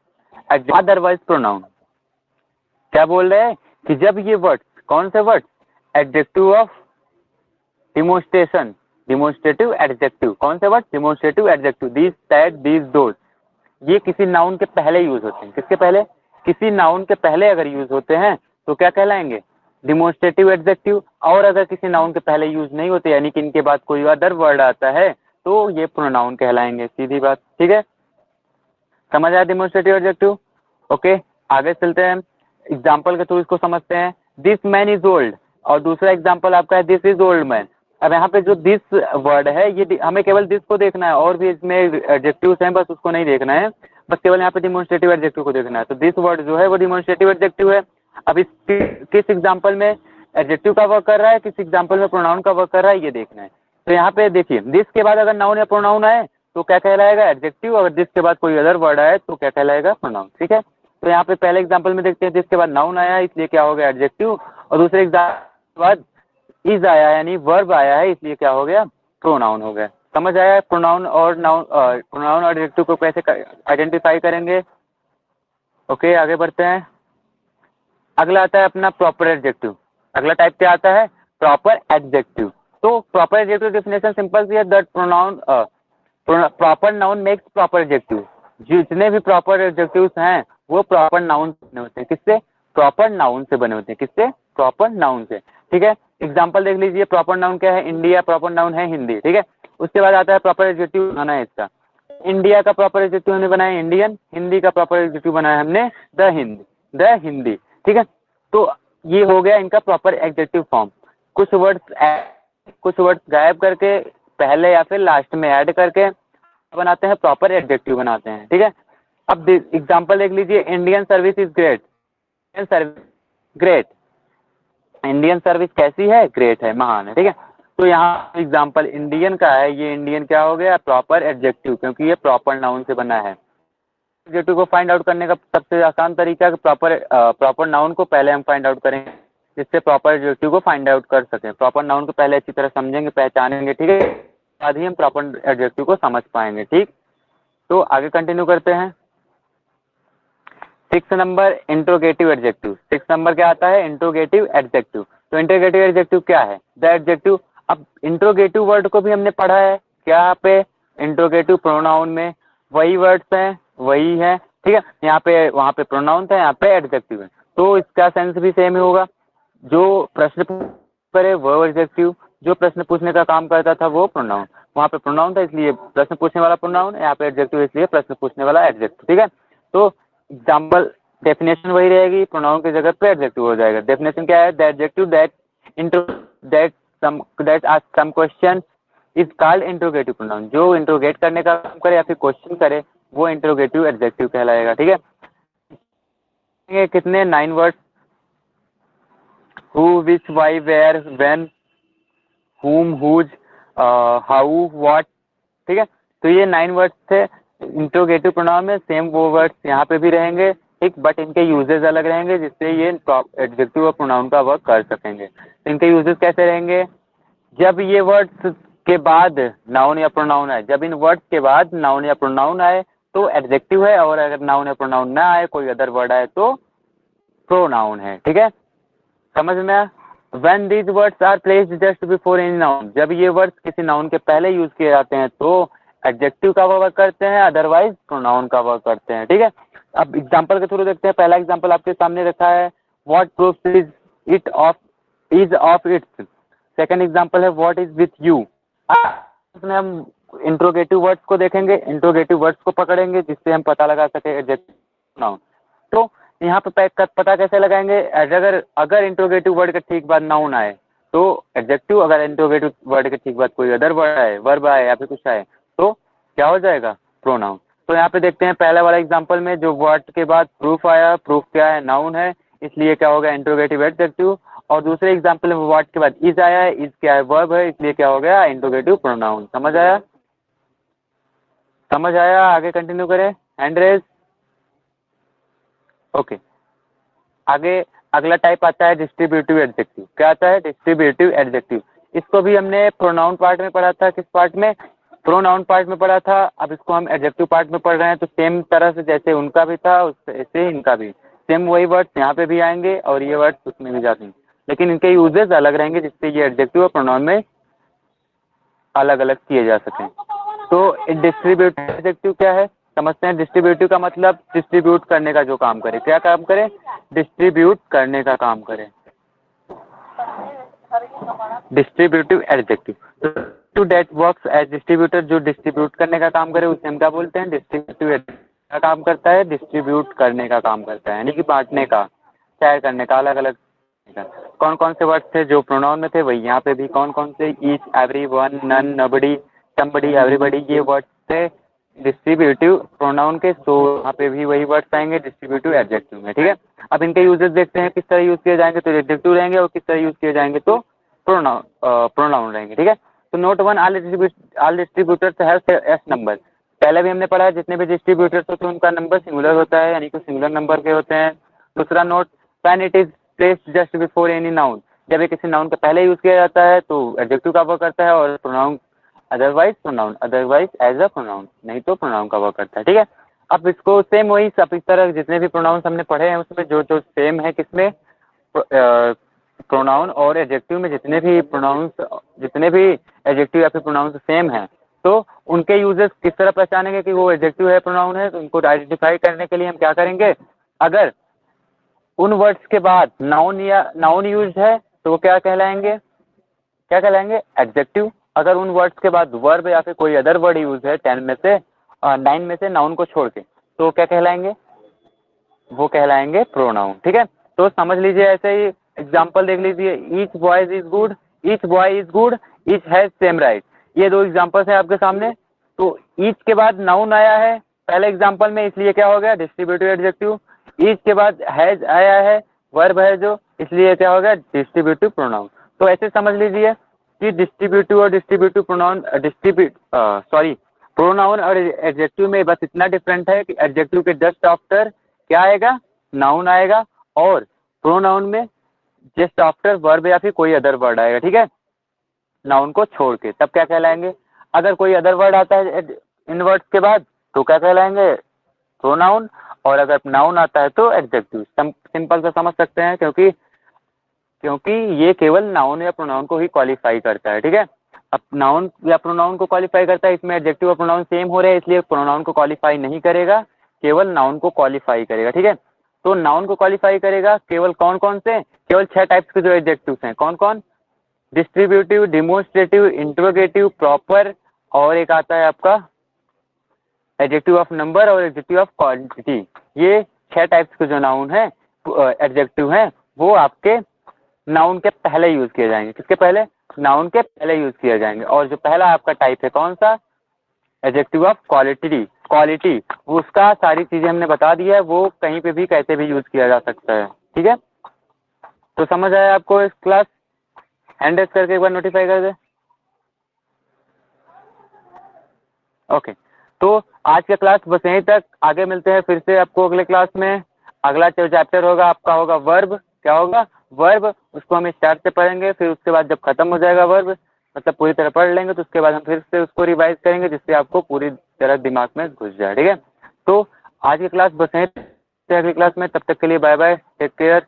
otherwise pronoun. क्या बोल रहे हैं कि जब ये वर्ड्स, कौन से words, adjective of demonstration, demonstrative adjective, कौन से word, demonstrative adjective, these, that, these, those, ये किसी नाउन के पहले यूज होते हैं। किसके पहले, किसी नाउन के पहले अगर यूज होते हैं तो क्या कहलाएंगे, डिमोन्स्ट्रेटिव एडजेक्टिव। और अगर किसी नाउन के पहले यूज नहीं होते, यानी कि इनके बाद कोई अदर वर्ड आता है, तो ये प्रोनाउन कहलाएंगे, सीधी बात। ठीक है, समझ आया डिमोन्स्ट्रेटिव एडजेक्टिव। ओके, आगे चलते हैं, एग्जाम्पल के थ्रू इसको समझते हैं। दिस मैन इज ओल्ड, और दूसरा एग्जाम्पल आपका है दिस इज ओल्ड मैन। अब यहाँ पे जो दिस वर्ड है, ये हमें केवल दिस को देखना है, और भी इसमें एडजेक्टिव्स हैं, बस उसको नहीं देखना है, बस केवल यहाँ पे डिमोन्स्ट्रेटिव एडजेक्टिव को देखना है। तो दिस वर्ड जो है वो डिमोन्स्ट्रेटिव एडजेक्टिव है। अब इस किस एग्जाम्पल में एडजेक्टिव का वर्क कर रहा है, किस एग्जाम्पल में प्रोनाउन का वर्क कर रहा है, ये देखना है। तो यहाँ पे देखिए, दिस के बाद अगर नाउन या प्रोनाउन आए तो क्या कहलाएगा, एडजेक्टिव। अगर दिस के बाद कोई अदर वर्ड आए तो क्या कहलाएगा, प्रोनाउन। ठीक है, तो यहाँ पे पहले एग्जाम्पल में देखते हैं, दिस के बाद नाउन आया है इसलिए क्या हो गया, एडजेक्टिव। और दूसरे एग्जाम्पल के बाद इज आया है, यानी वर्ब आया है, इसलिए क्या हो गया, प्रोनाउन हो गया। समझ आया प्रोनाउन और नाउन, प्रोनाउन और एडजेक्टिव को कैसे आइडेंटिफाई करेंगे। ओके, आगे बढ़ते हैं। अगला आता है अपना प्रॉपर एडजेक्टिव। अगला टाइप क्या आता है, प्रॉपर एडजेक्टिव। तो प्रॉपर एडजेक्टिव डेफिनेशन सिंपल सी है, that pronoun, proper noun makes proper adjective. जितने भी प्रॉपर एडजेक्टिव्स हैं वो प्रॉपर नाउन से बने होते हैं। किससे, प्रॉपर नाउन से बने होते हैं। किससे, प्रॉपर नाउन से। ठीक है, एग्जाम्पल देख लीजिए, प्रॉपर नाउन क्या है, इंडिया, प्रॉपर नाउन है हिंदी। ठीक है, उसके बाद आता है प्रॉपर एडजेक्टिव बनाना है इसका। इंडिया का प्रॉपर एडजेक्टिव हमने बनाया इंडियन, हिंदी का प्रॉपर एडजेक्टिव बनाया हमने द हिंदी, द हिंदी। ठीक है, तो ये हो गया इनका प्रॉपर एडजेक्टिव फॉर्म। कुछ वर्ड्स गायब करके पहले या फिर लास्ट में ऐड करके बनाते हैं, प्रॉपर एडजेक्टिव बनाते हैं। ठीक है, अब एग्जांपल देख लीजिए, Indian service is great. Indian service great, Indian service कैसी है, ग्रेट है, महान है। ठीक है, तो यहाँ एग्जांपल इंडियन का है, ये इंडियन क्या हो गया, प्रॉपर एडजेक्टिव, क्योंकि ये प्रॉपर नाउन से बना है। एडजेक्टिव को फाइंड आउट करने का सबसे आसान तरीका है, प्रॉपर नाउन को पहले हम फाइंड आउट करेंगे, जिससे प्रॉपर एडजेक्टिव को फाइंड आउट कर सकें। प्रॉपर नाउन को पहले अच्छी तरह समझेंगे, पहचानेंगे। ठीक है, बाद ही हम प्रॉपर एडजेक्टिव को समझ पाएंगे। ठीक, तो आगे कंटिन्यू करते हैं। 6 नंबर इंट्रोगेटिव एडजेक्टिव। 6 नंबर क्या आता है, इंट्रोगेटिव एडजेक्टिव। तो इंट्रोगेटिव एडजेक्टिव क्या है, द एडजेक्टिव। अब इंट्रोगेटिव वर्ड को भी हमने पढ़ा है, क्या पे, इंट्रोगेटिव प्रोनाउन में वही वर्ड्स हैं, वही है। ठीक है, यहाँ पे, वहाँ पे प्रोनाउन था, यहाँ पे एडजेक्टिव है, तो इसका सेंस भी सेम ही होगा। जो प्रश्न करे वो एडजेक्टिव, जो प्रश्न पूछने का काम करता था वो प्रोनाउन। वहाँ पे प्रोनाउन था इसलिए प्रश्न पूछने वाला प्रोनाउन, यहाँ पे एडजेक्टिव इसलिए प्रश्न पूछने वाला एडजेक्टिव। ठीक है, तो एग्जाम्पल डेफिनेशन वही रहेगी, प्रोनाउन की जगह पे एडजेक्टिव हो जाएगा। डेफिनेशन क्या है, the adjective that ask some question is called interrogative pronoun. जो इंट्रोगेट करने का काम करे या फिर क्वेश्चन करे वो इंट्रोगेटिव एडजेक्टिव कहलाएगा। ठीक है, ये कितने 9 words, who, which, why, where, when, whom, whose, how, what। ठीक है, तो ये 9 वर्ड्स थे इंट्रोगेटिव प्रोनाउन में। सेम वो वर्ड्स यहाँ पे भी रहेंगे, ठीक, बट इनके यूजेस अलग रहेंगे, जिससे ये एडजेक्टिव और प्रोनाउन का वर्क कर सकेंगे। तो इनके यूजेस कैसे रहेंगे, जब ये वर्ड्स के बाद नाउन या प्रोनाउन आए, जब इन वर्ड्स के बाद नाउन या प्रोनाउन आए तो एडजेक्टिव है, और अगर नाउन या प्रोनाउन ना आए, कोई अदर वर्ड आए तो प्रोनाउन है। ठीक है, समझ में आया। When these words are placed just before any noun, जब ये वर्ड्स किसी नाउन के पहले यूज किए जाते हैं तो एडजेक्टिव का वर्क करते हैं, अदरवाइज प्रोनाउन का वर्क करते हैं। ठीक है, अब एग्जांपल के थ्रू देखते हैं। पहला एग्जांपल आपके सामने रखा है, what proofs is of its. Second example है, व्हाट इज विथ यू। इसमें हम इंट्रोगेटिव वर्ड्स को देखेंगे, इंट्रोगेटिव वर्ड्स को पकड़ेंगे जिससे हम पता लगा सके एडजेक्टिव नाउन। तो यहाँ पे पता कैसे लगाएंगे, अगर इंट्रोगेटिव वर्ड के ठीक बाद नाउन आए तो एडजेक्टिव, अगर इंट्रोगेटिव वर्ड के ठीक बाद कोई अदर वर्ड आए, वर्ब आए या फिर कुछ आए तो क्या हो जाएगा, प्रोनाउन। तो यहाँ पे देखते हैं पहला वाला एग्जांपल में जो वर्ड के बाद प्रूफ आया, प्रूफ क्या है, नाउन है, इसलिए क्या होगा, इंट्रोगेटिव एडजेक्टिव। और दूसरे एग्जांपल में वर्ड के बाद इज आया है, इज क्या है, वर्ब है, इसलिए क्या हो गया, इंट्रोगेटिव प्रोनाउन। समझ आया, समझ आया, आगे कंटिन्यू करें, हैंड रेज। ओके, आगे अगला टाइप आता है डिस्ट्रीब्यूटिव एडजेक्टिव। क्या आता है, डिस्ट्रीब्यूटिव एडजेक्टिव। इसको भी हमने प्रोनाउन पार्ट में पढ़ा था। किस पार्ट में, प्रोनाउन पार्ट में पढ़ा था। अब इसको हम एडजेक्टिव पार्ट में पढ़ रहे हैं। तो सेम तरह से जैसे उनका भी था ऐसे इनका भी सेम वही वर्ड्स यहाँ पे भी आएंगे और ये वर्ड्स उसमें भी जाते हैं, लेकिन इनके यूजेस अलग रहेंगे जिससे ये एडजेक्टिव और प्रोनाउन में अलग अलग किए जा सकें। तो डिस्ट्रीब्यूटिव एडजेक्टिव क्या है समझते हैं। डिस्ट्रीब्यूटिव का मतलब डिस्ट्रीब्यूट करने का जो काम करे। क्या काम करे, डिस्ट्रीब्यूट करने का काम करे, distributive adjective. To date works as distributor, जो डिस्ट्रीब्यूट करने का काम करे उसे हम क्या बोलते हैं, डिस्ट्रीब्यूटिव का काम करता है, डिस्ट्रीब्यूट करने का काम करता है, यानी कि बांटने का, शेयर करने का, अलग अलग। कौन कौन से वर्ड थे जो प्रोनाउन में थे, वही यहाँ पे भी कौन कौन से, each, every one, none, nobody, somebody, everybody, ये वर्ड थे डिस्ट्रीब्यूटिव प्रोनाउन के। तो यहाँ पे भी वही वर्ड्स आएंगे डिस्ट्रीब्यूटिव एडजेक्टिव में। ठीक है, अब इनके यूजेस देखते हैं किस तरह यूज किए जाएंगे, तो एडजेक्टिव रहेंगे, और किस तरह यूज किए जाएंगे तो प्रोनाउन रहेंगे। ठीक है, तो note one, all distributors have S number. पहले भी हमने पढ़ा है जितने भी डिस्ट्रीब्यूटर्स होते हैं उनका नंबर सिंगुलर होता है, यानी कि सिंगुलर नंबर के होते हैं। दूसरा note, when it is placed just before any noun, जब ये किसी नाउन के पहले यूज किया जाता है तो एडजेक्टिव का वर्क करता है, और pronoun otherwise pronoun, otherwise as a pronoun, नहीं तो प्रोनाउन का वर्क करता है। ठीक है, अब इसको सेम वही सब इस तरह जितने भी प्रोनाउंस हमने पढ़े हैं उसमें जो जो सेम है किसमें, प्रोनाउन और एडजेक्टिव में जितने भी प्रोनाउंस, जितने भी एडजेक्टिव या फिर प्रोनाउंस सेम हैं, तो उनके यूजेस किस तरह पहचानेंगे कि वो एडजेक्टिव है, प्रोनाउन है। तो उनको आइडेंटिफाई करने के लिए हम क्या करेंगे, अगर उन वर्ड्स के बाद नाउन या नाउन यूज है तो वो क्या कहलाएंगे, क्या कहलाएंगे, एडजेक्टिव। अगर उन वर्ड्स के बाद वर्ब या फिर कोई अदर वर्ड यूज है 9 में से नाउन को छोड़ के, तो क्या कहलाएंगे, वो कहलाएंगे प्रोनाउन। ठीक है, तो समझ लीजिए ऐसे ही एग्जांपल देख लीजिए, each boy is good, each boy is good, each has same right. ये दो एग्जांपल्स हैं आपके सामने। तो ईच के बाद नाउन आया है पहले एग्जांपल में, इसलिए क्या हो गया, डिस्ट्रीब्यूटिव एडजेक्टिव। ईच के बाद हैज आया है, वर्ब है जो, इसलिए क्या हो गया, डिस्ट्रीब्यूटिव प्रोनाउन। तो ऐसे समझ लीजिए कि डिस्ट्रीब्यूटिव और डिस्ट्रीब्यूटिव प्रोनाउन, प्रोनाउन और एडजेक्टिव में बस इतना डिफरेंट है कि एडजेक्टिव के जस्ट आफ्टर क्या आएगा, नाउन आएगा, और प्रोनाउन में जस्ट आफ्टर वर्ब या फिर कोई अदर वर्ड आएगा। ठीक है, नाउन को छोड़ के, तब क्या कहलाएंगे। अगर कोई अदर वर्ड आता है इन वर्ड्स के बाद तो क्या कहलाएंगे, प्रोनाउन, और अगर नाउन आता है तो एडजेक्टिव। सिंपल से समझ सकते हैं, क्योंकि ये केवल नाउन या प्रोनाउन को ही क्वालिफाई करता है। ठीक है, अब नाउन या प्रोनाउन को क्वालिफाई करता है, इसमें एडजेक्टिव और प्रोनाउन सेम हो रहे हैं, इसलिए प्रोनाउन को क्वालिफाई नहीं करेगा, केवल नाउन को क्वालिफाई करेगा। ठीक है, तो नाउन को क्वालिफाई करेगा केवल कौन कौन से, केवल 6 टाइप्स के जो एडजेक्टिव्स हैं। कौन कौन, डिस्ट्रीब्यूटिव, डिमोन्स्ट्रेटिव, इंट्रोगेटिव, प्रॉपर, और एक आता है आपका एडजेक्टिव ऑफ नंबर और एडजेक्टिव ऑफ क्वांटिटी। ये 6 टाइप्स के जो नाउन है, एडजेक्टिव हैं, वो आपके नाउन के पहले यूज किए जाएंगे। किसके पहले, नाउन के पहले यूज किए जाएंगे। और जो पहला आपका टाइप है कौन सा, एडजेक्टिव ऑफ क्वालिटी, उसका सारी चीजें हमने बता दी है, वो कहीं पे भी कैसे भी यूज किया जा सकता है। ठीक है, तो समझ आया आपको इस क्लास, हैंड रेज करके एक बार नोटिफाई कर दे। ओके, तो आज का क्लास बस यहीं तक, आगे मिलते हैं फिर से आपको अगले क्लास में। अगला जो चैप्टर होगा आपका होगा वर्ब। क्या होगा, वर्ब, उसको हम स्टार्ट से पढ़ेंगे, फिर उसके बाद जब खत्म हो जाएगा वर्ब, मतलब पूरी तरह पढ़ लेंगे, तो उसके बाद हम फिर से उसको रिवाइज करेंगे जिससे आपको पूरी तरह दिमाग में घुस जाए। ठीक है, तो आज की क्लास बस यहीं, अगली क्लास में, तब तक के लिए बाय बाय, टेक केयर।